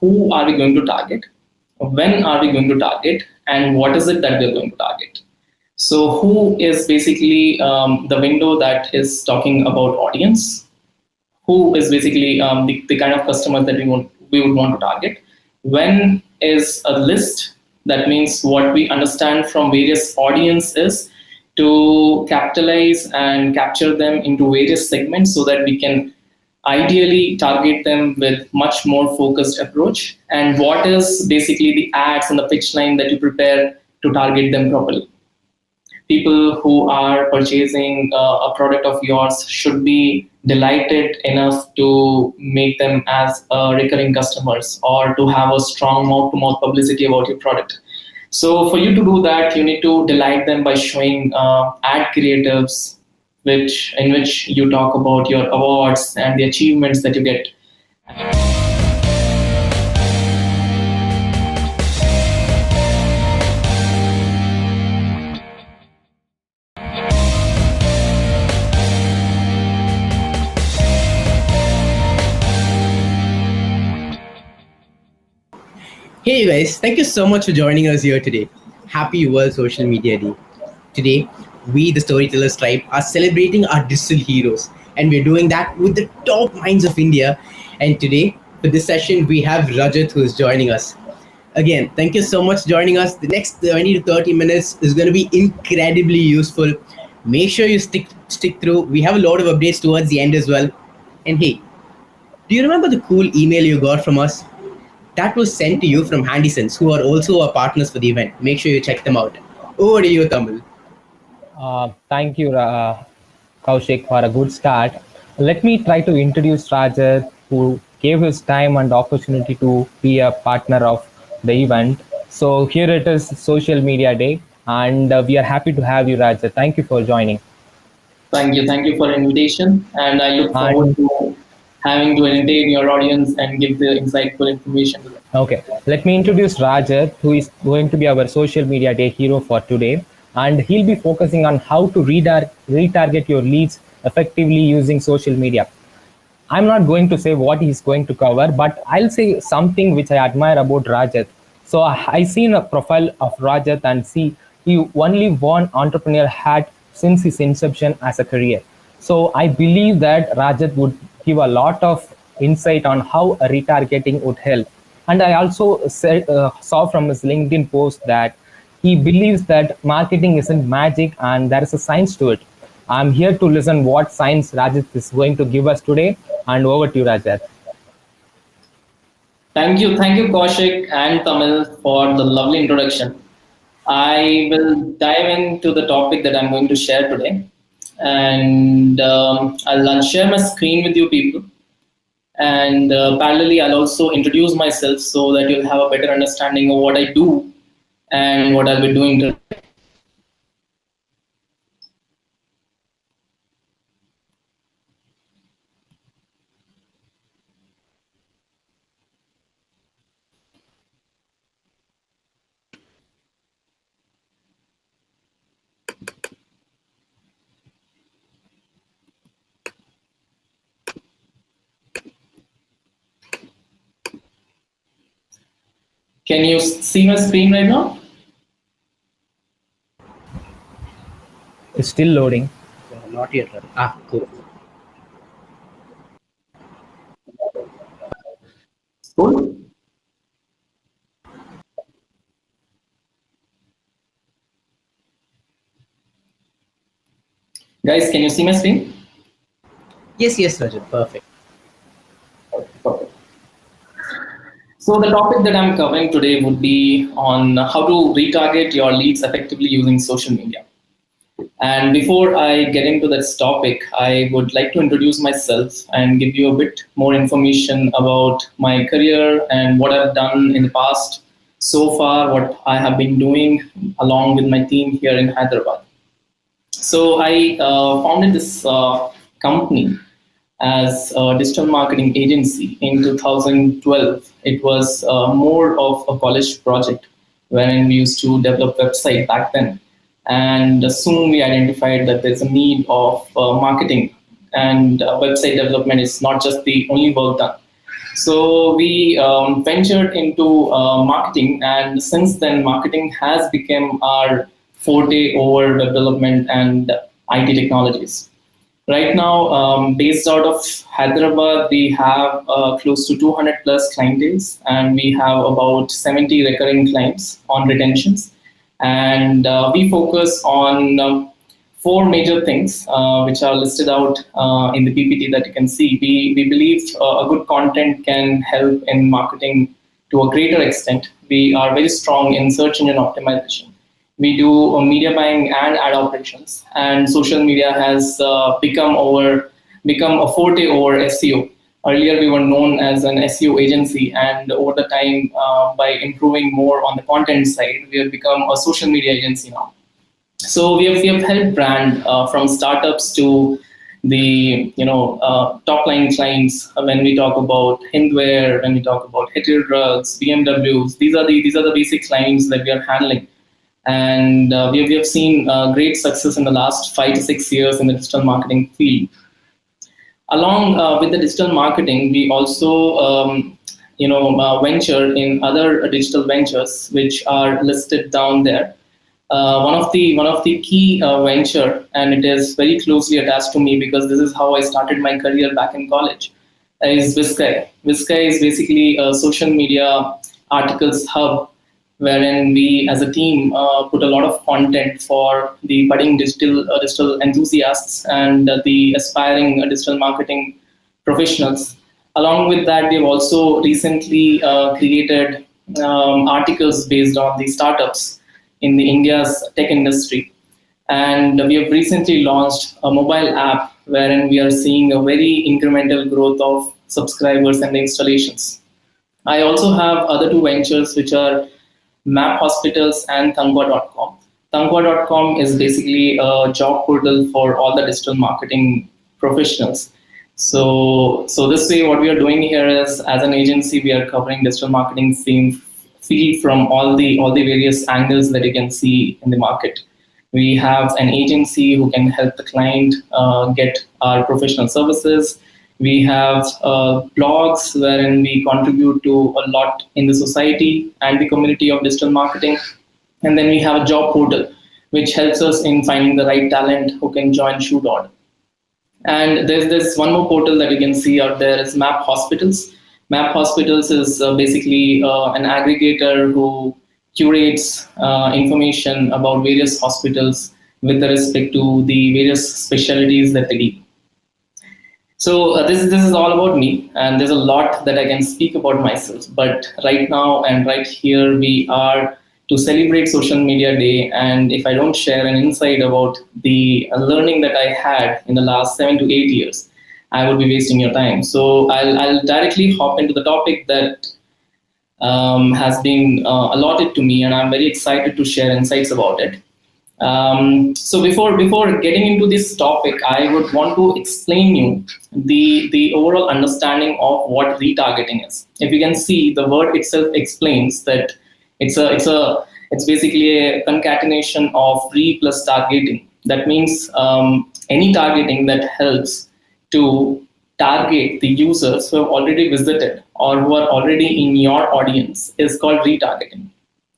who are we going to target, when are we going to target, and what is it that we're going to target. So who is basically the window that is talking about audience, who is basically the kind of customers that we would want to target. When is a list, that means what we understand from various audiences to capitalize and capture them into various segments so that we can ideally target them with much more focused approach. And what is basically the ads and the pitch line that you prepare to target them properly. People who are purchasing a product of yours should be delighted enough to make them as recurring customers or to have a strong mouth-to-mouth publicity about your product. So for you to do that, you need to delight them by showing ad creatives, in which you talk about your awards and the achievements that you get. Hey guys, thank you so much for joining us here today. Happy World Social Media Day. Today, we, the Storytellers tribe, are celebrating our digital heroes, and we're doing that with the top minds of India. And today, for this session, we have Rajat who is joining us. Again, thank you so much for joining us. The next 20 to 30 minutes is going to be incredibly useful. Make sure you stick through. We have a lot of updates towards the end as well. And hey, do you remember the cool email you got from us? That was sent to you from HandySense, who are also our partners for the event. Make sure you check them out. Over to you, Tamil. Thank you, Kaushik, for a good start. Let me try to introduce Rajat, who gave his time and opportunity to be a partner of the event. So here it is, Social Media Day, and we are happy to have you, Rajat. Thank you for joining. Thank you for the invitation, and I look forward And to having to entertain your audience and give the insightful information to them. okay, let me introduce Rajat, who is going to be our Social Media Day hero for today. And he'll be focusing on how to retarget your leads effectively using social media. I'm not going to say what he's going to cover, but I'll say something which I admire about Rajat. So I seen a profile of Rajat and see he only won entrepreneur hat since his inception as a career. So I believe that Rajat would give a lot of insight on how a retargeting would help. And I also saw from his LinkedIn post that he believes that marketing isn't magic and there is a science to it. I'm here to listen what science Rajat is going to give us today. And over to you, Rajat. Thank you, Kaushik and Tamil for the lovely introduction. I will dive into the topic that I'm going to share today, and I'll share my screen with you people. And parallelly, I'll also introduce myself so that you'll have a better understanding of what I do and what I'll be doing today. Can you see my screen right now? It's still loading. Not yet. Cool. Cool. Guys, can you see my screen? Yes, Rajat. Perfect. Perfect. So the topic that I'm covering today would be on how to retarget your leads effectively using social media. And before I get into this topic, I would like to introduce myself and give you a bit more information about my career and what I've done in the past so far, what I have been doing along with my team here in Hyderabad. So I founded this company as a digital marketing agency in 2012. It was more of a college project when we used to develop website back then. And soon we identified that there's a need of marketing, and website development is not just the only work done. So we ventured into marketing, and since then, marketing has become our forte over web development and IT technologies. Right now, based out of Hyderabad, we have close to 200 plus clientele, and we have about 70 recurring clients on retentions. And we focus on four major things which are listed out in the PPT that you can see. We believe a good content can help in marketing to a greater extent. We are very strong in search engine optimization. We do media buying and ad operations, and social media has become a forte over SEO. Earlier, we were known as an SEO agency, and over the time, by improving more on the content side, we have become a social media agency now. So we have helped brand from startups to the top line clients. When we talk about Hindware, when we talk about Hetero Drugs, BMWs, these are the basic clients that we are handling, and we have seen great success in the last 5 to 6 years in the digital marketing field. Along with the digital marketing, we also venture in other digital ventures which are listed down there. One of the key venture, and it is very closely attached to me because this is how I started my career back in college, is Viskai. Viskai is basically a social media articles hub wherein we as a team put a lot of content for the budding digital enthusiasts and the aspiring digital marketing professionals. Along with that, we've also recently created articles based on the startups in the India's tech industry. And we have recently launched a mobile app wherein we are seeing a very incremental growth of subscribers and the installations. I also have other two ventures which are Map Hospitals and Tangwa.com. Tangwa.com is basically a job portal for all the digital marketing professionals. So this way, what we are doing here is, as an agency, we are covering digital marketing field from all the various angles that you can see in the market. We have an agency who can help the client get our professional services. We have blogs wherein we contribute to a lot in the society and the community of digital marketing. And then we have a job portal, which helps us in finding the right talent who can join Shoot.org. And there's this one more portal that you can see out there is Map Hospitals. Map Hospitals is basically an aggregator who curates information about various hospitals with respect to the various specialties that they do. So this is all about me, and there's a lot that I can speak about myself. But right now and right here, we are to celebrate Social Media Day. And if I don't share an insight about the learning that I had in the last 7 to 8 years, I would be wasting your time. So I'll directly hop into the topic that has been allotted to me, and I'm very excited to share insights about it. So before getting into this topic, I would want to explain you the overall understanding of what retargeting is. If you can see, the word itself explains that it's basically a concatenation of re plus targeting. That means any targeting that helps to target the users who have already visited or who are already in your audience is called retargeting.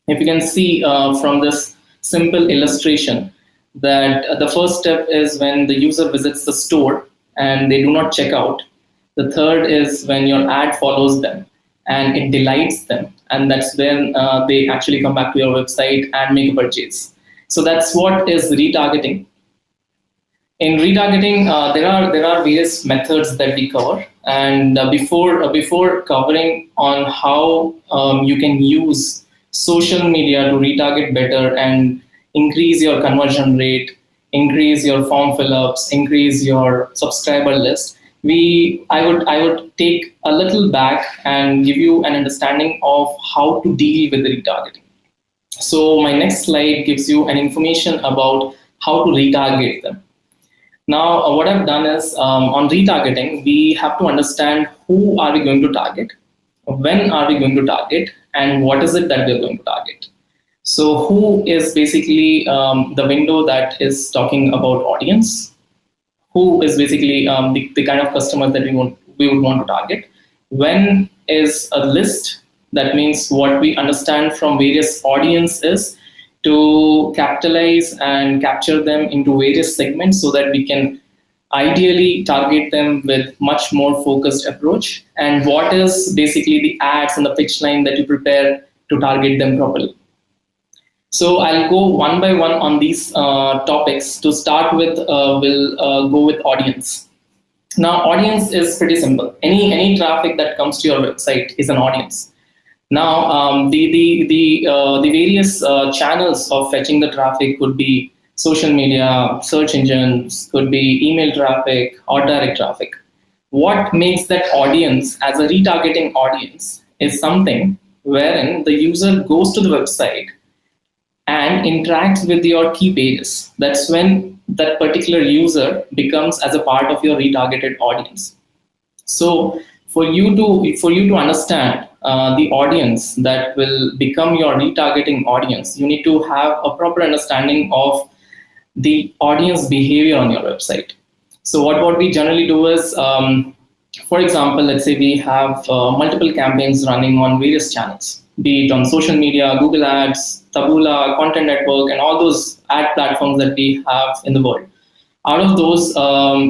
If you can see from this simple illustration that the first step is when the user visits the store and they do not check out. The third is when your ad follows them and it delights them, and that's when they actually come back to your website and make a purchase. So that's what is retargeting. In retargeting, there are various methods that we cover, and before covering on how you can use social media to retarget better and increase your conversion rate, increase your form fill-ups, increase your subscriber list, I would take a little back and give you an understanding of how to deal with the retargeting. So my next slide gives you an information about how to retarget them. Now, what I've done is on retargeting, we have to understand who are we going to target, when are we going to target, and what is it that we're going to target. So who is basically the window that is talking about audience, who is basically the kind of customers that we would want to target. When is a list, that means what we understand from various audiences to capitalize and capture them into various segments so that we can ideally target them with much more focused approach, and what is basically the ads and the pitch line that you prepare to target them properly. So I'll go one by one on these topics. To start with, we'll go with audience. Now, audience is pretty simple. Any traffic that comes to your website is an audience. Now, the various channels of fetching the traffic could be social media, search engines, could be email traffic or direct traffic. What makes that audience as a retargeting audience is something wherein the user goes to the website and interacts with your key pages. That's when that particular user becomes as a part of your retargeted audience. So for you to understand the audience that will become your retargeting audience, you need to have a proper understanding of the audience behavior on your website. So what we generally do is, for example, let's say we have multiple campaigns running on various channels, be it on social media, Google Ads, Taboola, Content Network, and all those ad platforms that we have in the world. Out of those,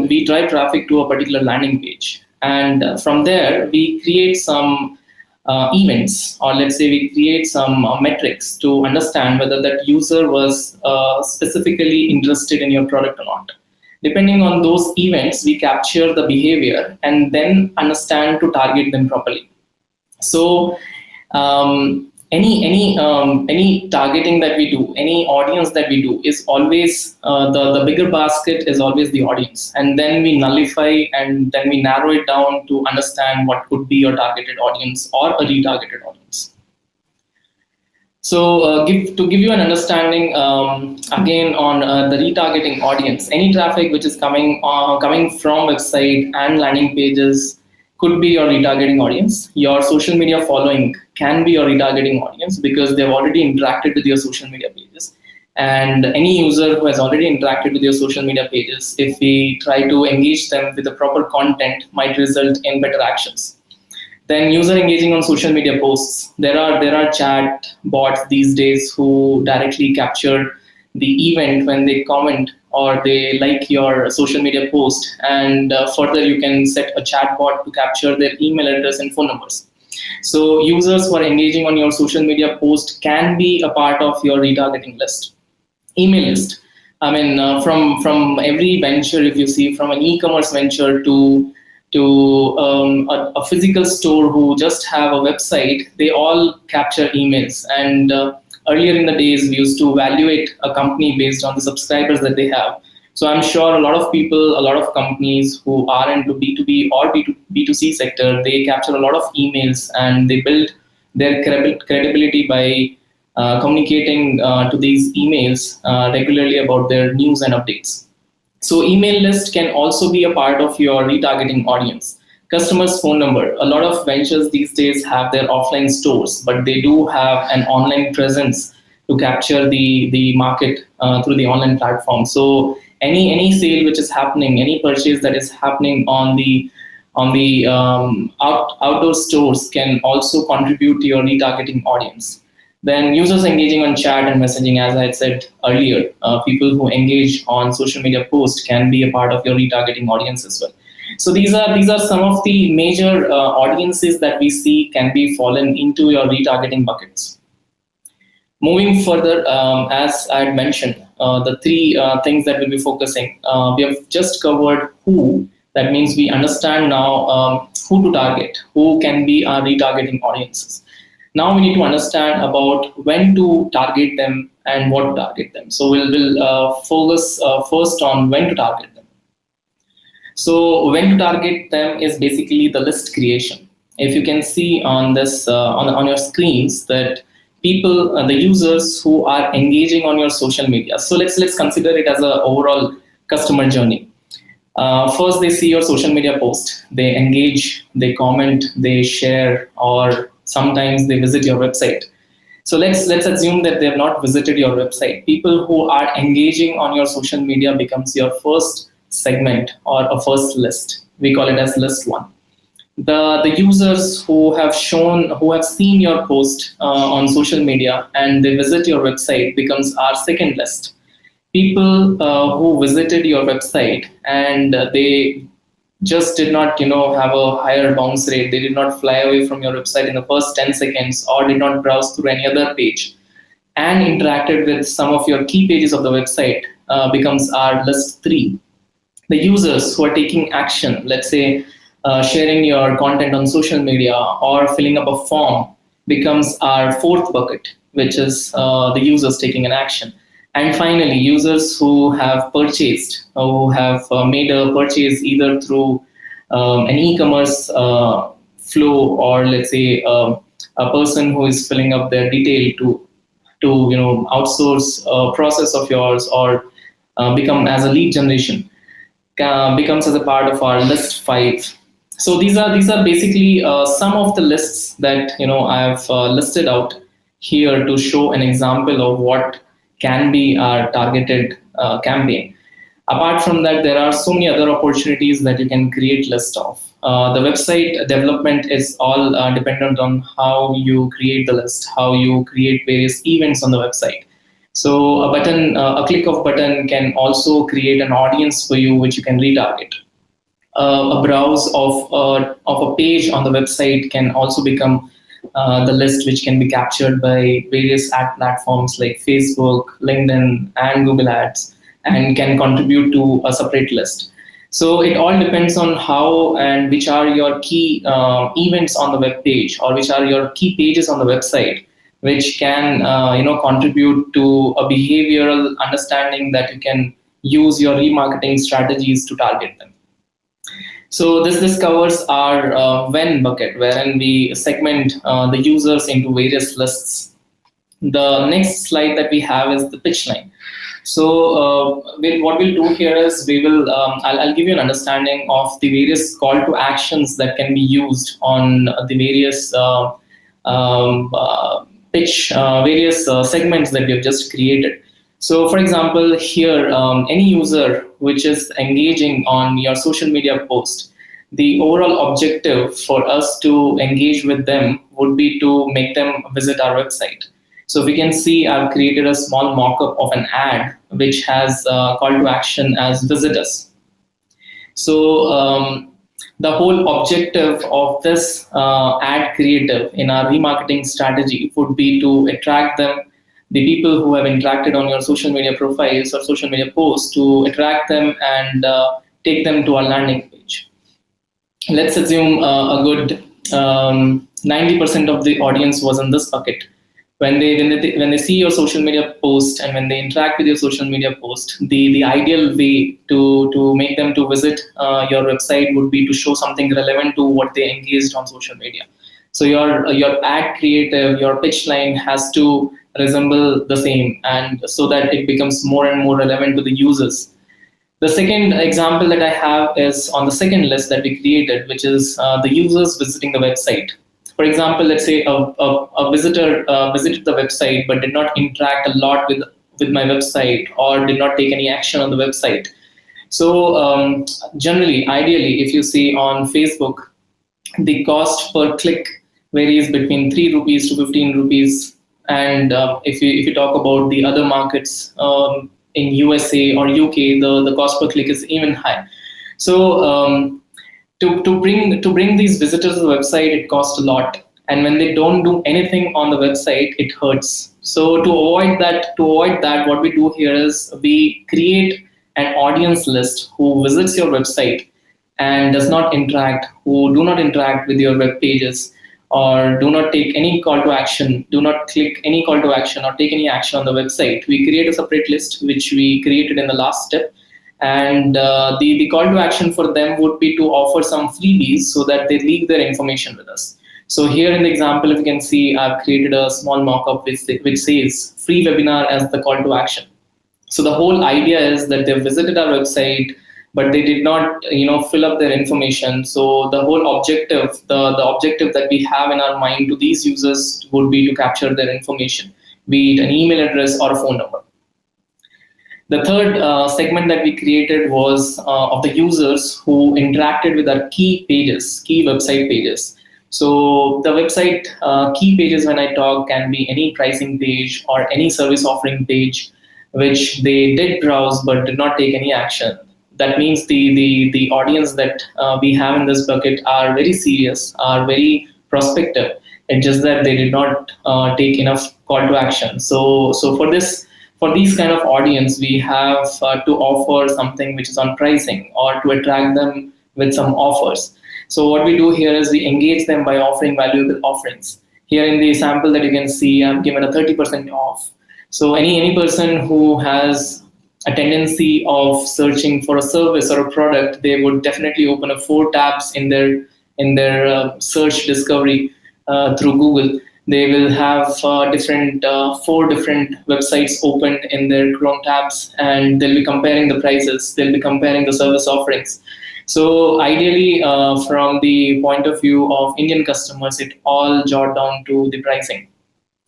we drive traffic to a particular landing page. And from there, we create some events, or let's say we create some metrics to understand whether that user was specifically interested in your product or not. Depending on those events, we capture the behavior and then understand to target them properly. So any targeting that we do, any audience that we do, is always the bigger basket is always the audience, and then we nullify and then we narrow it down to understand what could be your targeted audience or a retargeted audience. So to give you an understanding, again on the retargeting audience, any traffic which is coming from website and landing pages could be your retargeting audience. Your social media following can be your retargeting audience because they've already interacted with your social media pages. And any user who has already interacted with your social media pages, if we try to engage them with the proper content, might result in better actions. Then user engaging on social media posts. There are chat bots these days who directly capture the event when they comment or they like your social media post, and further you can set a chat bot to capture their email address and phone numbers. So users who are engaging on your social media post can be a part of your retargeting list. Email list. I mean, from every venture, if you see, from an e-commerce venture to a physical store who just have a website, they all capture emails. And earlier in the days, we used to evaluate a company based on the subscribers that they have. So I'm sure a lot of people, a lot of companies who are into B2B or B2C sector, they capture a lot of emails and they build their credibility by communicating to these emails regularly about their news and updates. So email list can also be a part of your retargeting audience. Customer's phone number. A lot of ventures these days have their offline stores, but they do have an online presence to capture the market through the online platform. So any sale which is happening, any purchase that is happening on the outdoor stores can also contribute to your retargeting audience. Then users engaging on chat and messaging, as I had said earlier, people who engage on social media posts can be a part of your retargeting audience as well. So these are some of the major audiences that we see can be fallen into your retargeting buckets. Moving further, as I had mentioned, the three things that we'll be focusing. We have just covered who. That means we understand now who to target, who can be our retargeting audiences. Now we need to understand about when to target them and what to target them. So we'll focus first on when to target them. So when to target them is basically the list creation. If you can see on this on your screens that people, the users who are engaging on your social media. So let's consider it as an overall customer journey. First, they see your social media post, they engage, they comment, they share, or sometimes they visit your website. So let's assume that they have not visited your website. People who are engaging on your social media becomes your first segment or a first list. We call it as list one. The users who have seen your post on social media and they visit your website becomes our second list. People who visited your website and they just did not have a higher bounce rate, they did not fly away from your website in the first 10 seconds or did not browse through any other page and interacted with some of your key pages of the website becomes our list 3. The users who are taking action, let's say sharing your content on social media or filling up a form, becomes our fourth bucket, which is the users taking an action. And finally, users who have purchased, who have made a purchase either through an e-commerce flow, or let's say a person who is filling up their detail to outsource a process of yours or become as a lead generation, becomes as a part of our list 5. So these are basically some of the lists that I've listed out here to show an example of what can be our targeted campaign. Apart from that, there are so many other opportunities that you can create list of. The website development is all dependent on how you create the list, how you create various events on the website. So a click of button can also create an audience for you, which you can retarget. A browse of a page on the website can also become the list, which can be captured by various ad platforms like Facebook, LinkedIn, and Google Ads, and can contribute to a separate list. So it all depends on how and which are your key events on the web page, or which are your key pages on the website, which can contribute to a behavioral understanding that you can use your remarketing strategies to target them. So this covers our when bucket, wherein we segment the users into various lists. The next slide that we have is the pitch line. So what we'll do here is I'll give you an understanding of the various call to actions that can be used on the various various segments that we have just created. So for example, here, any user which is engaging on your social media post, the overall objective for us to engage with them would be to make them visit our website. So we can see I've created a small mock-up of an ad which has call to action as visit us. So the whole objective of this ad creative in our remarketing strategy would be to attract them, the people who have interacted on your social media profiles or social media posts, to attract them and take them to our landing page. Let's assume a good 90% of the audience was in this bucket. When they see your social media post and when they interact with your social media post, the ideal way to make them to visit your website would be to show something relevant to what they engaged on social media. So your ad creative, your pitch line has to resemble the same, and so that it becomes more and more relevant to the users. The second example that I have is on the second list that we created, which is the users visiting the website. For example, let's say a visitor visited the website but did not interact a lot with my website or did not take any action on the website. So generally, ideally, if you see on Facebook, the cost per click varies between 3 rupees to 15 rupees. And if you talk about the other markets, in USA or UK, the cost per click is even high. So to bring these visitors to the website, it costs a lot, and when they don't do anything on the website, it hurts. So to avoid that, what we do here is we create an audience list who visits your website and does not interact, who do not interact with your web pages, or do not take any call to action, do not click any call to action or take any action on the website. We create a separate list, which we created in the last step. And the call to action for them would be to offer some freebies so that they leave their information with us. So here in the example, if you can see, I've created a small mock-up which says free webinar as the call to action. So the whole idea is that they visited our website, but they did not fill up their information. So the whole objective, the objective that we have in our mind to these users would be to capture their information, be it an email address or a phone number. The third segment that we created was of the users who interacted with our key pages, key website pages. So the website key pages, when I talk, can be any pricing page or any service offering page which they did browse but did not take any action. That means the audience that we have in this bucket are very serious, are very prospective. It's just that they did not take enough call to action. So for these kind of audience, we have to offer something which is on pricing or to attract them with some offers. So what we do here is we engage them by offering valuable offerings. Here in the sample that you can see, I'm given a 30% off. So any person who has a tendency of searching for a service or a product, they would definitely open a 4 tabs in their search discovery through Google. They will have different 4 different websites open in their Chrome tabs, and they'll be comparing the prices. They'll be comparing the service offerings. So ideally, from the point of view of Indian customers, it all jot down to the pricing.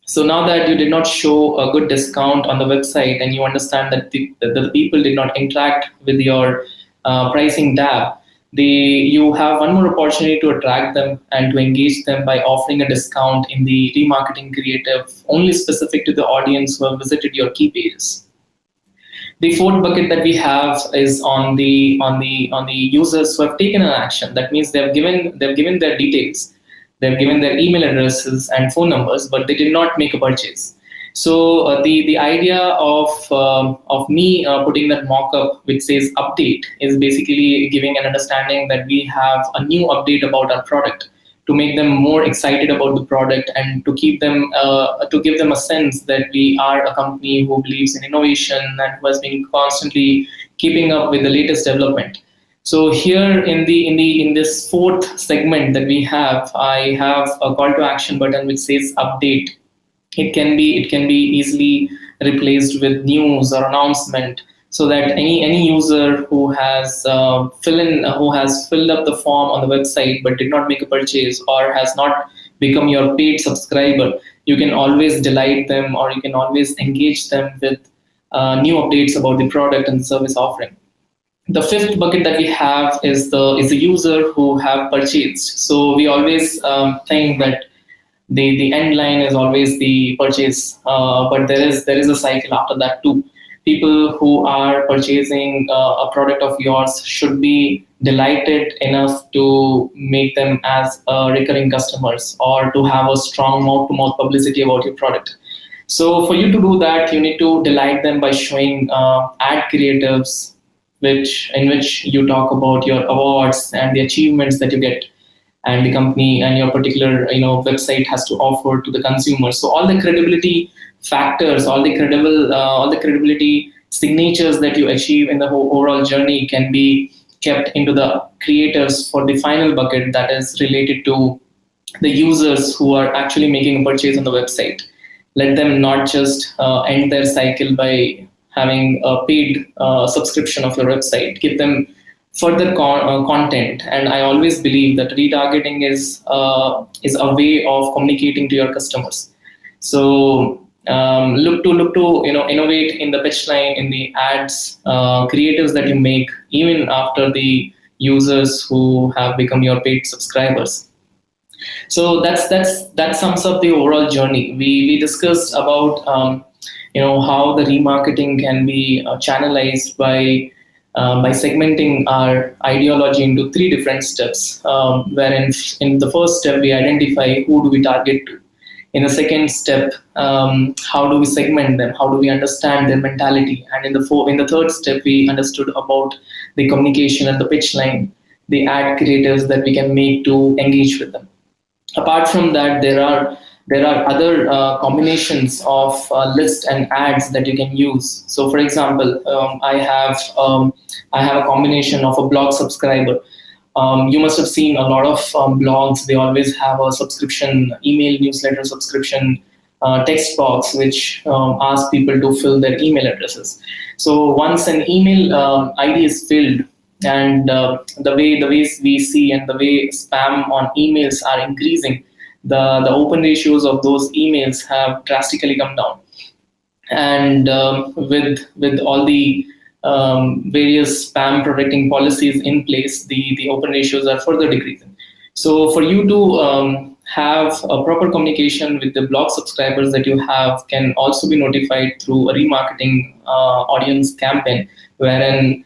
So now that you did not show a good discount on the website and you understand that the people did not interact with your pricing tab, you have one more opportunity to attract them and to engage them by offering a discount in the remarketing creative only specific to the audience who have visited your key pages. The fourth bucket that we have is on the users who have taken an action. That means they've given their details, they've given their email addresses and phone numbers, but they did not make a purchase. So the idea of me putting that mock-up which says update is basically giving an understanding that we have a new update about our product to make them more excited about the product and to give them a sense that we are a company who believes in innovation and who has been constantly keeping up with the latest development. So here in this fourth segment that we have, I have a call to action button which says update. It can be easily replaced with news or announcement, so that any user who has filled up the form on the website but did not make a purchase or has not become your paid subscriber, you can always delight them or you can always engage them with new updates about the product and service offering. The fifth bucket that we have is the user who have purchased. So we always think that the end line is always the purchase, but there is a cycle after that too. People who are purchasing a product of yours should be delighted enough to make them as recurring customers or to have a strong mouth to mouth publicity about your product. So for you to do that, you need to delight them by showing ad creatives in which you talk about your awards and the achievements that you get and the company and your particular website has to offer to the consumer. So all the credibility factors, all the credibility signatures that you achieve in the whole overall journey can be kept into the creators for the final bucket that is related to the users who are actually making a purchase on the website. Let them not just end their cycle by having a paid subscription of your website. Give them further content. And I always believe that retargeting is a way of communicating to your customers. So look to innovate in the pitch line, in the ads, creatives that you make, even after the users who have become your paid subscribers. So that sums up the overall journey. We discussed about how the remarketing can be channelized by segmenting our ideology into 3 different steps. Wherein in the first step we identify who do we target to. In the second step, how do we segment them? How do we understand their mentality? And in the third step, we understood about the communication and the pitch line, the ad creatives that we can make to engage with them. Apart from that, there are other combinations of list and ads that you can use. So, for example, I have a combination of a blog subscriber. You must have seen a lot of blogs. They always have a subscription, email newsletter subscription text box, which asks people to fill their email addresses. So once an email ID is filled, and the ways we see and the way spam on emails are increasing, the open ratios of those emails have drastically come down. and with all the various spam protecting policies in place, the open ratios are further decreasing. So for you to have a proper communication with the blog subscribers that you have can also be notified through a remarketing audience campaign, wherein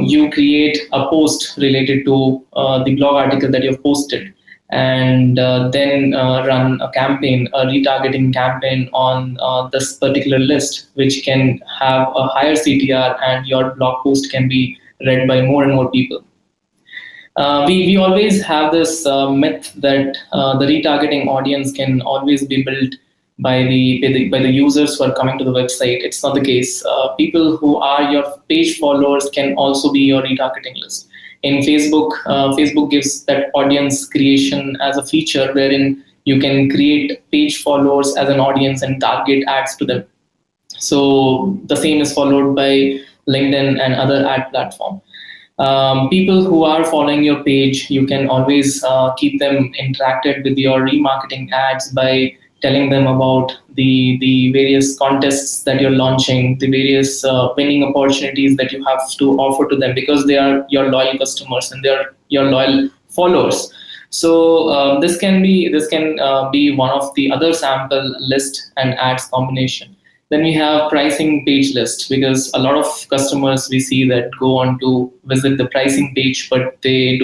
you create a post related to the blog article that you've posted, and then run a campaign, a retargeting campaign on this particular list, which can have a higher CTR, and your blog post can be read by more and more people. We always have this myth that the retargeting audience can always be built by the users who are coming to the website. It's not the case. People who are your page followers can also be your retargeting list. In Facebook, Facebook gives that audience creation as a feature wherein you can create page followers as an audience and target ads to them. So the same is followed by LinkedIn and other ad platform. People who are following your page, you can always keep them interacted with your remarketing ads by telling them about the various contests that you're launching, the various winning opportunities that you have to offer to them, because they are your loyal customers and they are your loyal followers. So this can be one of the other sample list and ads combination. Then we have pricing page list, because a lot of customers we see that go on to visit the pricing page, but they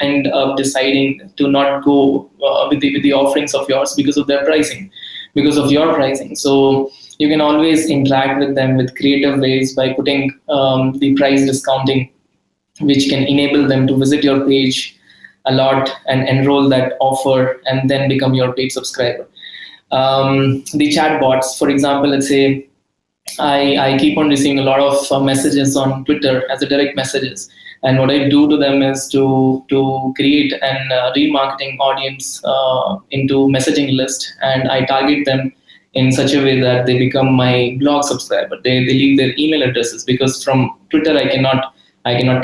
end up deciding to not go with the offerings of yours because of their pricing, because of your pricing. So you can always interact with them with creative ways by putting the price discounting, which can enable them to visit your page a lot and enroll that offer and then become your paid subscriber. The chat bots, for example, let's say I keep on receiving a lot of messages on Twitter as a direct messages, and what I do to them is to create an remarketing audience into messaging list, and I target them in such a way that they become my blog subscriber. They leave their email addresses, because from Twitter I cannot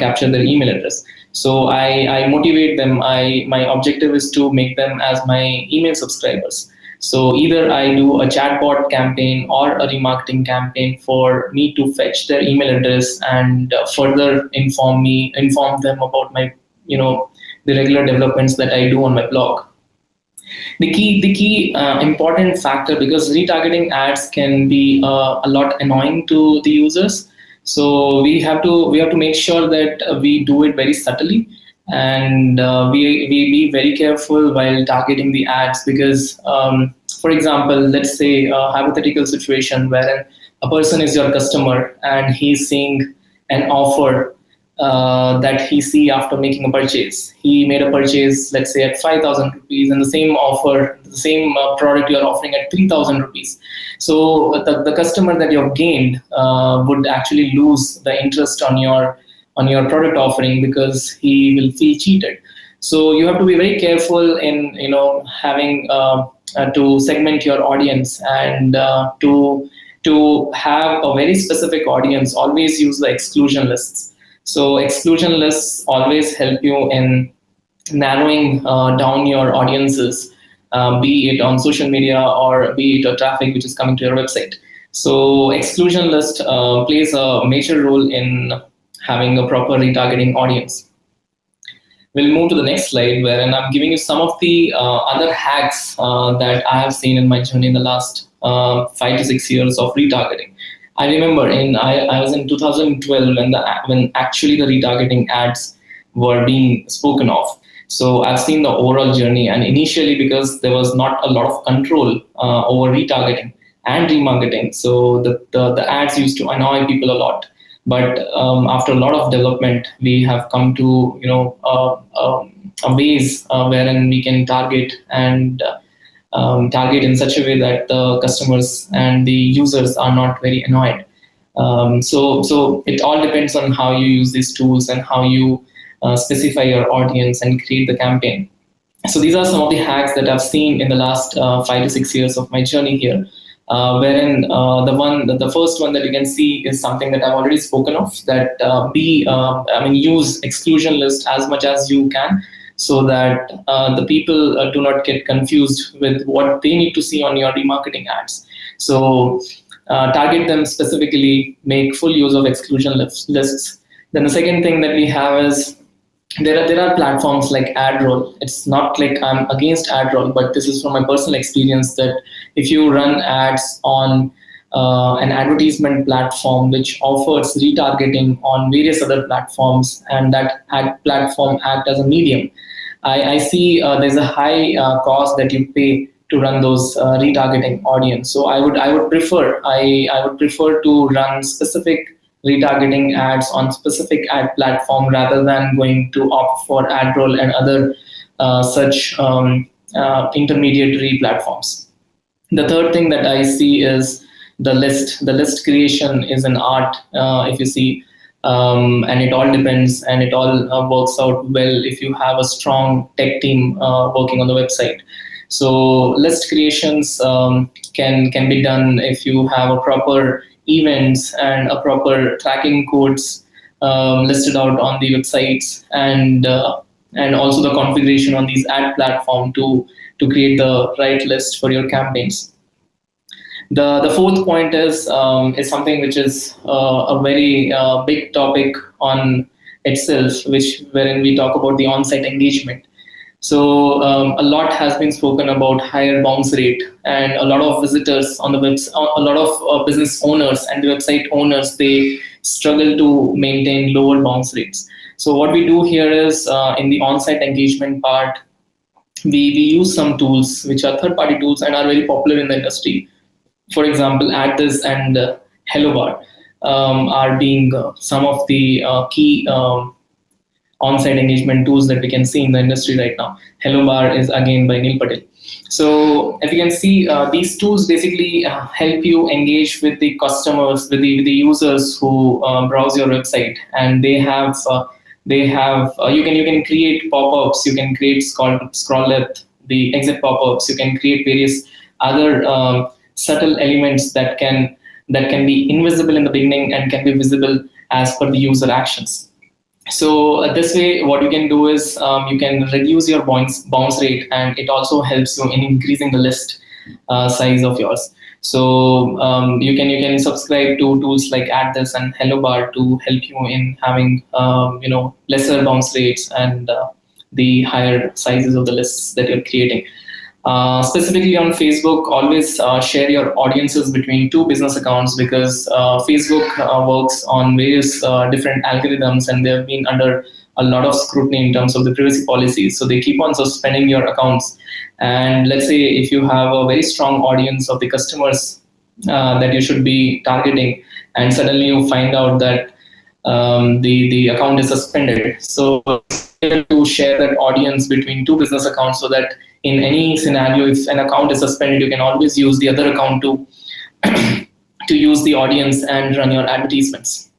capture their email address. So I motivate them. My objective is to make them as my email subscribers. So either I do a chatbot campaign or a remarketing campaign for me to fetch their email address and further inform them about my, the regular developments that I do on my blog. The key important factor, because retargeting ads can be a lot annoying to the users, so we have to make sure that we do it very subtly, and we be very careful while targeting the ads, because for example, let's say a hypothetical situation wherein a person is your customer and he's seeing an offer that he see after making a purchase. He made a purchase, let's say at 5,000 rupees, and the same offer, the same product you are offering at 3,000 rupees. So the customer that you've gained would actually lose the interest on your product offering, because he will feel cheated. So you have to be very careful in having to segment your audience, and to have a very specific audience. Always use the exclusion lists. So exclusion lists always help you in narrowing down your audiences, be it on social media or be it a traffic which is coming to your website. So exclusion list plays a major role in having a proper retargeting audience. We'll move to the next slide, wherein I'm giving you some of the other hacks that I have seen in my journey in the last 5 to 6 years of retargeting. I remember I was in 2012 when actually the retargeting ads were being spoken of. So I've seen the overall journey, and initially, because there was not a lot of control over retargeting and remarketing, so the ads used to annoy people a lot. But after a lot of development, we have come to ways wherein we can target and target in such a way that the customers and the users are not very annoyed. So it all depends on how you use these tools and how you specify your audience and create the campaign. So these are some of the hacks that I've seen in the last 5 to 6 years of my journey here. Wherein the first one that you can see is something that I've already spoken of, that use exclusion list as much as you can. so that the people do not get confused with what they need to see on your remarketing ads. So target them specifically, make full use of exclusion lists. Then the second thing that we have is there are platforms like AdRoll. It's not like I'm against AdRoll, but this is from my personal experience that if you run ads on an advertisement platform which offers retargeting on various other platforms, and that ad platform act as a medium, I see there's a high cost that you pay to run those retargeting audience. So I would prefer to run specific retargeting ads on specific ad platform rather than going to opt for AdRoll and other such intermediary platforms. The third thing that I see is the list. The list creation is an art, if you see, and it all depends, and it all works out well if you have a strong tech team working on the website. So list creations can be done if you have a proper events and a proper tracking codes listed out on the websites, and also the configuration on these ad platform to create the right list for your campaigns. The fourth point is something which is a very big topic on itself, which wherein we talk about the on-site engagement. So a lot has been spoken about higher bounce rate, and a lot of visitors on the website, a lot of business owners and the website owners, they struggle to maintain lower bounce rates. So what we do here is in the on-site engagement part, we use some tools which are third-party tools and are very popular in the industry. For example, AdThis and HelloBar are being some of the key on-site engagement tools that we can see in the industry right now. HelloBar is again by Neil Patel. So if you can see, these tools basically help you engage with the customers, with the users who browse your website, and they have you can create pop-ups, you can create scroll depth, the exit pop-ups, you can create various other subtle elements that can be invisible in the beginning and can be visible as per the user actions. So this way, what you can do is you can reduce your bounce rate, and it also helps you in increasing the list size of yours. So you can subscribe to tools like AdThis and HelloBar to help you in having lesser bounce rates and the higher sizes of the lists that you're creating. Specifically on Facebook, always share your audiences between two business accounts, because Facebook works on various different algorithms, and they've been under a lot of scrutiny in terms of the privacy policies. So they keep on suspending your accounts. And let's say if you have a very strong audience of the customers that you should be targeting, and suddenly you find out that the account is suspended. So to share that audience between two business accounts, so that in any scenario, if an account is suspended, you can always use the other account to to use the audience and run your advertisements.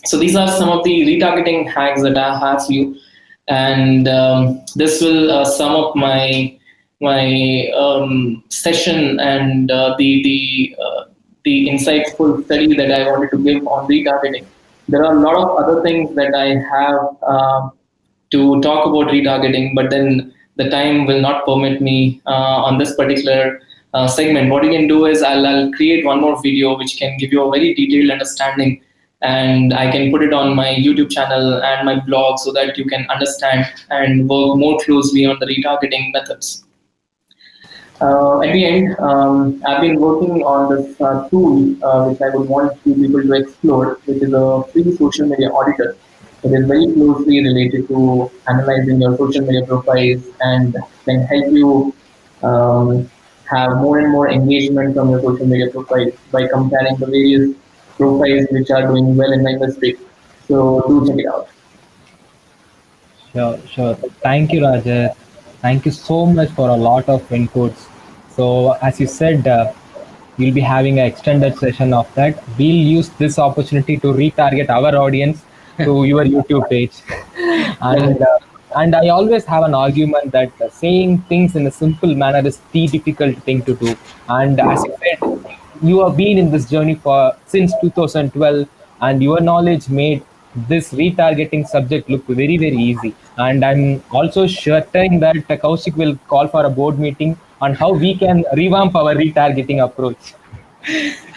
So these are some of the retargeting hacks that I have for you, and this will sum up my session and the insightful study that I wanted to give on retargeting. There are a lot of other things that I have to talk about retargeting, but then the time will not permit me on this particular segment. What you can do is I'll create one more video which can give you a very detailed understanding, and I can put it on my YouTube channel and my blog so that you can understand and work more closely on the retargeting methods. At the end, I've been working on this tool which I would want you people to explore, which is a free social media auditor. It is very closely related to analyzing your social media profiles and can help you have more and more engagement from your social media profiles by comparing the various profiles which are doing well in the industry. So do check it out. Sure, sure. Thank you, Rajat. Thank you so much for a lot of inputs. So, as you said, we'll be having an extended session of that. We'll use this opportunity to retarget our audience to your YouTube page. and and I always have an argument that saying things in a simple manner is the difficult thing to do. And as you said, you have been in this journey for since 2012, and your knowledge made this retargeting subject look very very easy. And I'm also certain that Kaushik will call for a board meeting on how we can revamp our retargeting approach.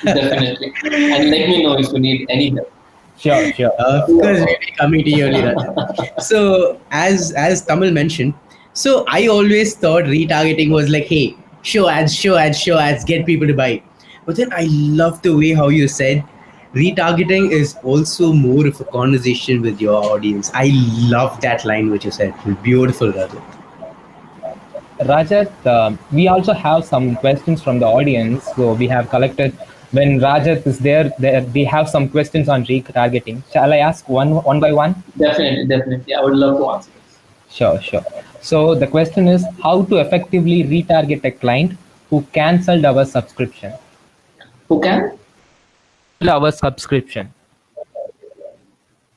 Definitely. And let me know if you need any help. Sure, sure. Of course, we'll be coming to you only, Rajat. So, as Tamil mentioned, so I always thought retargeting was like, hey, show ads, show ads, show ads, get people to buy. But then I love the way how you said retargeting is also more of a conversation with your audience. I love that line which you said. Beautiful, Rajat. Rajat, we also have some questions from the audience. So we have collected. When Rajat is there, we have some questions on retargeting. Shall I ask one by one? Definitely, definitely. I would love to answer this. Sure, sure. So the question is how to effectively retarget a client who cancelled our subscription. Who can? Cancelled our subscription.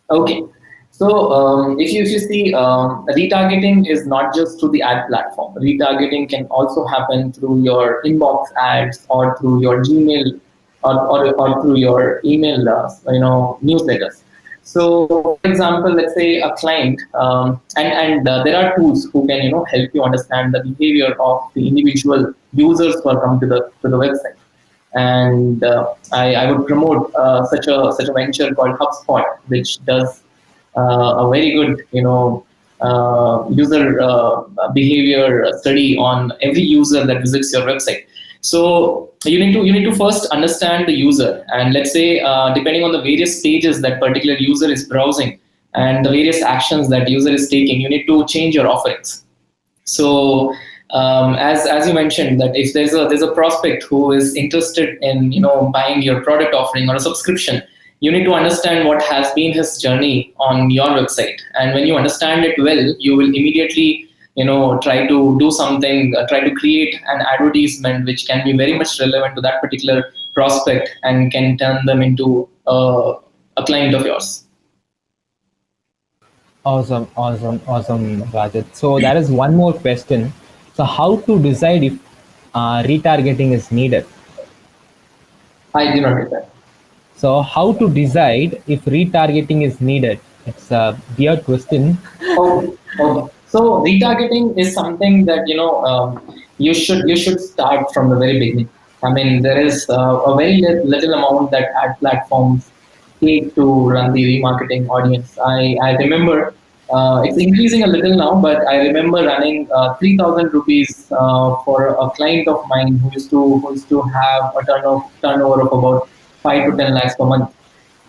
Okay. So if you see, retargeting is not just through the ad platform. Retargeting can also happen through your inbox ads or through your Gmail or through your email, newsletters. So, for example, let's say a client, and there are tools who can help you understand the behavior of the individual users who are coming to the website. And I would promote such a venture called HubSpot, which does a very good user behavior study on every user that visits your website. So you need to first understand the user, and let's say depending on the various pages that particular user is browsing and the various actions that user is taking, you need to change your offerings. So as you mentioned, that if there's a prospect who is interested in buying your product offering or a subscription, you need to understand what has been his journey on your website. And when you understand it well, you will immediately try to do something, try to create an advertisement which can be very much relevant to that particular prospect and can turn them into a client of yours. Awesome, awesome, awesome, Rajat. So there is one more question. So how to decide if retargeting is needed? I do not get that. So how to decide if retargeting is needed? It's a weird question. Okay. Okay. So retargeting is something that you should start from the very beginning. I mean, there is a very little amount that ad platforms take to run the remarketing audience. I remember it's increasing a little now, but I remember running 3,000 rupees for a client of mine who used to have a turnover of about 5 to 10 lakhs per month.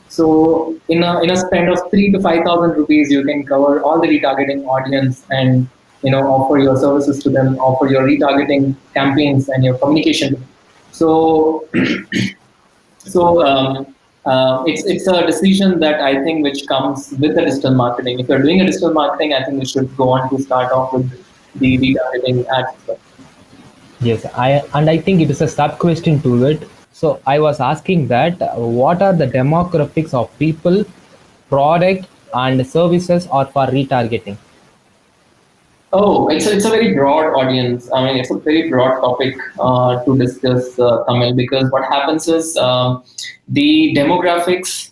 So in a spend of 3 to 5,000 rupees, you can cover all the retargeting audience and offer your services to them, offer your retargeting campaigns and your communication. So it's a decision that I think which comes with the digital marketing. If you're doing a digital marketing, I think you should go on to start off with the retargeting ads. Yes, I think it is a sub question to it. So I was asking that what are the demographics of people, product, and services are for retargeting? Oh, it's a very broad audience. I mean, it's a very broad topic to discuss, Tamil, because what happens is the demographics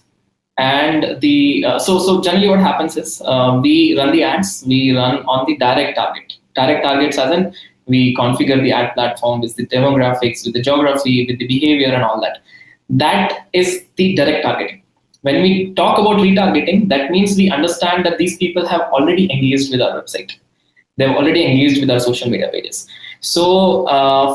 and the so generally what happens is we run the ads, we run on the direct target. Direct targets as in we configure the ad platform with the demographics, with the geography, with the behavior and all that. That is the direct targeting. When we talk about retargeting, that means we understand that these people have already engaged with our website, they've already engaged with our social media pages. So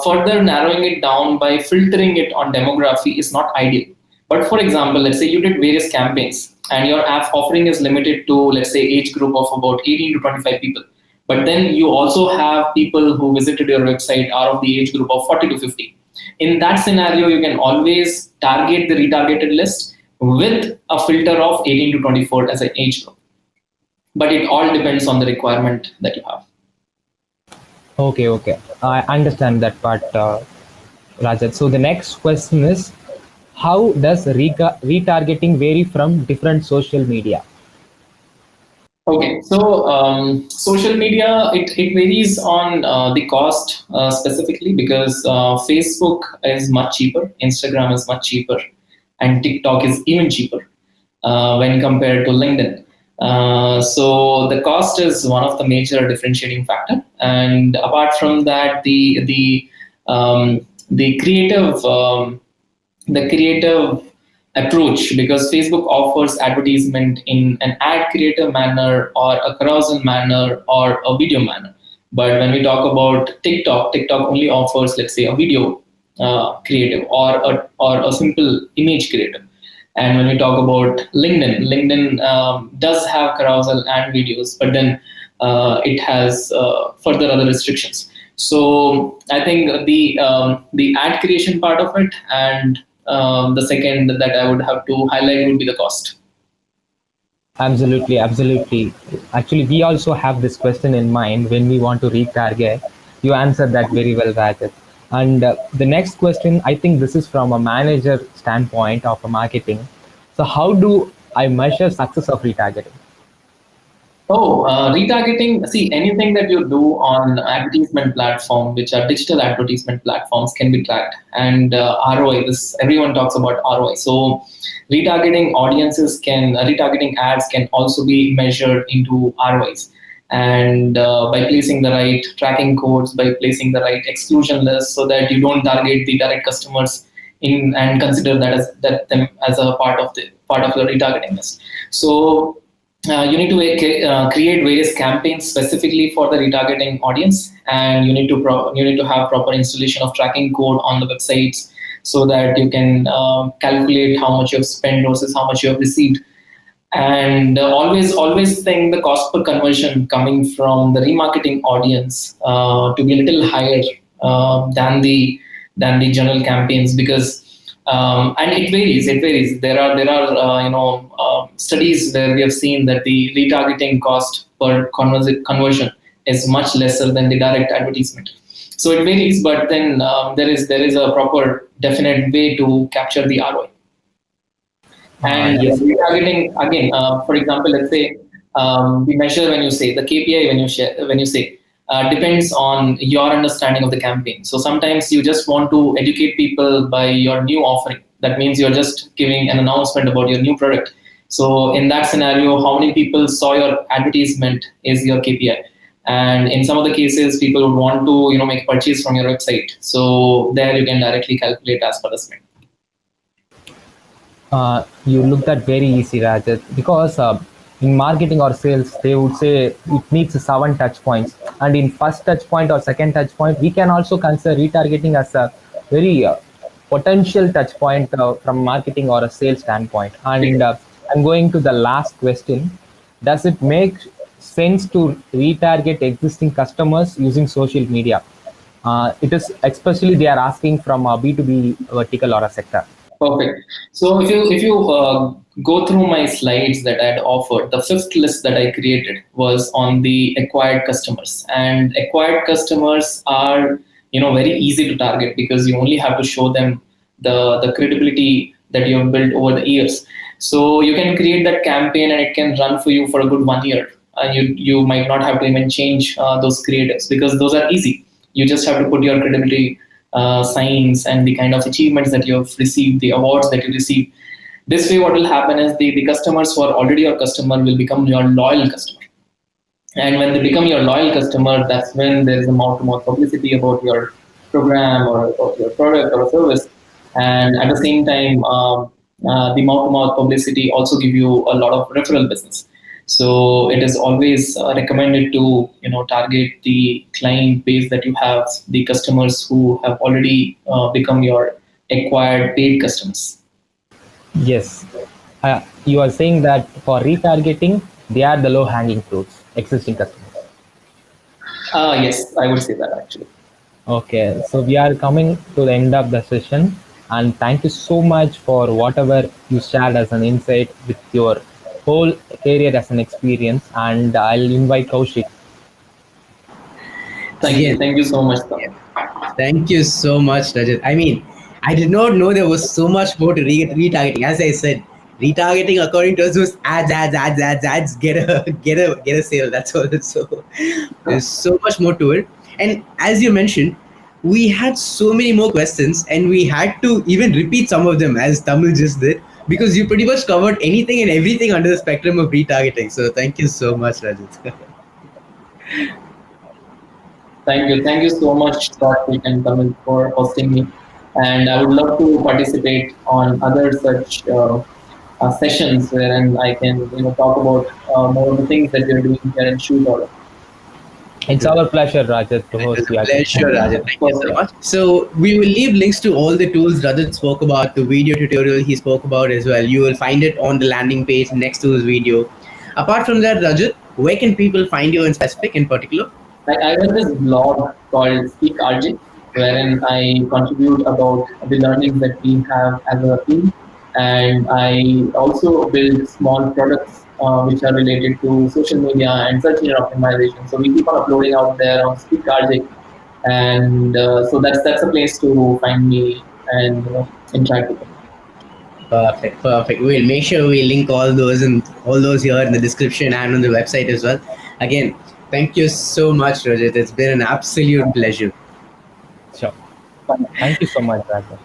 further narrowing it down by filtering it on demography is not ideal. But for example, let's say you did various campaigns and your app offering is limited to, let's say, age group of about 18 to 25 people. But then you also have people who visited your website are of the age group of 40 to 50. In that scenario, you can always target the retargeted list with a filter of 18 to 24 as an age group. But it all depends on the requirement that you have. Okay, okay. I understand that part, Rajat. So the next question is, how does retargeting vary from different social media? Okay, so social media, it varies on the cost specifically because Facebook is much cheaper, Instagram is much cheaper, and TikTok is even cheaper when compared to LinkedIn. So the cost is one of the major differentiating factor, and apart from that, the creative approach, because Facebook offers advertisement in an ad creative manner or a carousel manner or a video manner. But when we talk about TikTok only offers, let's say, a video creative or a simple image creative. And when we talk about LinkedIn does have carousel and videos, but then it has further other restrictions. So I think the ad creation part of it, and the second that I would have to highlight would be the cost. Absolutely, absolutely. Actually, we also have this question in mind when we want to retarget. You answered that very well, Rajat. And the next question, I think this is from a manager standpoint of a marketing. So, how do I measure success of retargeting? Oh, retargeting. See, anything that you do on advertisement platform, which are digital advertisement platforms, can be tracked. And ROI, this everyone talks about ROI. So, retargeting ads can also be measured into ROIs. And by placing the right tracking codes, by placing the right exclusion list, so that you don't target the direct customers in and consider them as a part of your retargeting list. So you need to create various campaigns specifically for the retargeting audience, and you need to have proper installation of tracking code on the websites, so that you can calculate how much you've spent versus how much you have received. And always think the cost per conversion coming from the remarketing audience to be a little higher than the general campaigns, because and it varies. There are studies where we have seen that the retargeting cost per conversion is much lesser than the direct advertisement. So it varies, but then there is a proper definite way to capture the ROI. And Yes. retargeting again, for example, let's say the measure when you say the KPI when you say depends on your understanding of the campaign. So sometimes you just want to educate people by your new offering. That means you're just giving an announcement about your new product. So in that scenario, how many people saw your advertisement is your KPI. And in some of the cases, people would want to make a purchase from your website. So there you can directly calculate as per the spend. You looked at very easy, Rajat, because in marketing or sales, they would say it needs 7 touch points. And in first touch point or second touch point, we can also consider retargeting as a very potential touch point from marketing or a sales standpoint. And I'm going to the last question. Does it make sense to retarget existing customers using social media? It is especially they are asking from a B2B vertical or a sector. Perfect. So if you go through my slides that I had offered, the fifth list that I created was on the acquired customers, and acquired customers are very easy to target, because you only have to show them the credibility that you have built over the years. So you can create that campaign and it can run for you for a good 1 year. You might not have to even change those creatives, because those are easy. You just have to put your credibility signs and the kind of achievements that you have received, the awards that you receive. This way, what will happen is the customers who are already your customer will become your loyal customer. And when they become your loyal customer, that's when there is a mouth-to-mouth publicity about your program or about your product or service. And at the same time, the mouth-to-mouth publicity also give you a lot of referral business. So it is always recommended to target the client base that you have, the customers who have already become your acquired paid customers. Yes. You are saying that for retargeting, they are the low hanging fruits, existing customers. Yes, I would say that actually. Okay, so we are coming to the end of the session, and thank you so much for whatever you shared as an insight with your whole career as an experience. And I'll invite Kaushik. Again, Thank you so much, yeah, Tom. thank you so much, Rajat. I mean, I did not know there was so much more to retargeting. As I said, retargeting according to us was ads, get a sale. That's all. So there's so much more to it. And as you mentioned, we had so many more questions, and we had to even repeat some of them as Tamil just did. because you pretty much covered anything and everything under the spectrum of retargeting. So thank you so much, Rajat. Thank you. Thank you so much, Scott and Tamil, for hosting me. And I would love to participate on other such sessions wherein I can, talk about more of the things that we're doing here and shoot all of it. It's our pleasure, Rajat, to It was host a you again. pleasure, Rajat. Thank you so Perfect. much. So we will leave links to all the tools Rajat spoke about, the video tutorial he spoke about as well. You will find it on the landing page next to his video. Apart from that, Rajat, where can people find you in specific, in particular? I run this blog called Speak RJ, wherein I contribute about the learnings that we have as a team, and I also build small products which are related to social media and search engine optimization. So we keep on uploading out there on Speak RJ, and so that's a place to find me and interact with me. Perfect, perfect. We'll make sure we link all those here in the description and on the website as well. Again, thank you so much, Rajat. It's been an absolute pleasure. Sure. Thank Thank you so much, Rajat.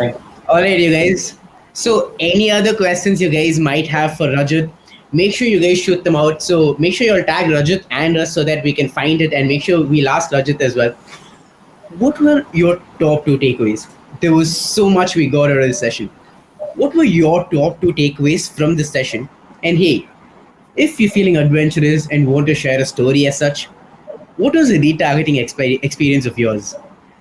you. All right, you guys. So, any other questions you guys might have for Rajat, make sure you guys shoot them out. So, make sure you'll tag Rajat and us so that we can find it, and make sure we'll ask Rajat as well. What were your top two takeaways? There was so much we got out of this session. What were your top two takeaways from this session? And hey, if you're feeling adventurous and want to share a story as such, what was the retargeting experience of yours?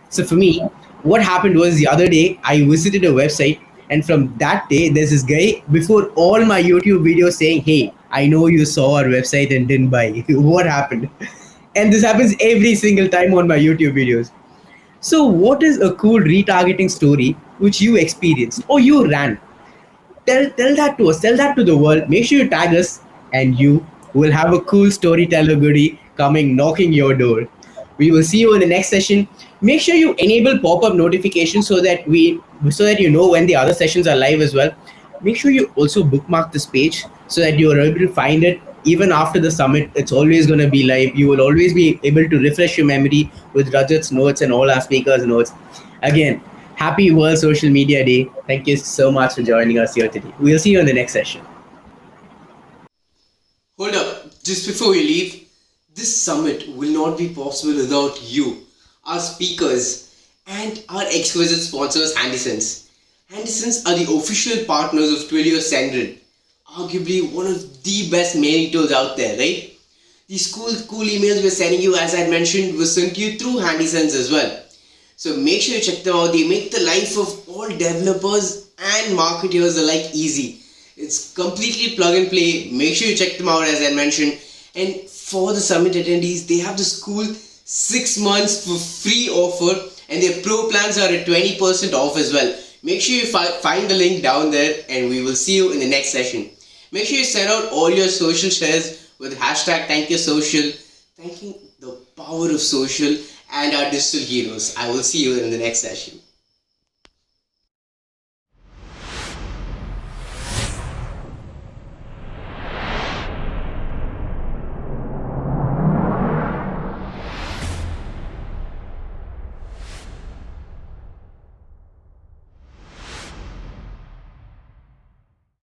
So for me, what happened was the other day I visited a website, and from that day there's this guy before all my YouTube videos saying, "Hey, I know you saw our website and didn't buy. What happened?" And this happens every single time on my YouTube videos. So what is a cool retargeting story which you experienced or you ran? Tell that to us, tell that to the world. Make sure you tag us, and you will have a cool storyteller goodie coming knocking your door. We will see you in the next session. Make sure you enable pop-up notifications so that you know when the other sessions are live as well. Make sure you also bookmark this page so that you are able to find it even after the summit. It's always going to be live. You will always be able to refresh your memory with Rajat's notes and all our speakers' notes. Again, happy World Social Media Day. Thank you so much for joining us here today. We'll see you in the next session. Hold up, just before we leave, this summit will not be possible without you, our speakers, and our exquisite sponsors, Handysons. Handysons are the official partners of Twilio Sendgrid, arguably one of the best mailing tools out there, right? These cool emails we're sending you, as I mentioned, were sent to you through Handysons as well. So make sure you check them out. They make the life of all developers and marketers alike easy. It's completely plug and play. Make sure you check them out, as I mentioned. And for the summit attendees, they have this cool 6 months for free offer, and their pro plans are at 20% off as well. Make sure you find the link down there, and we will see you in the next session. Make sure you send out all your social shares with hashtag #ThankYouSocial, thanking the power of social and our digital heroes. I will see you in the next session.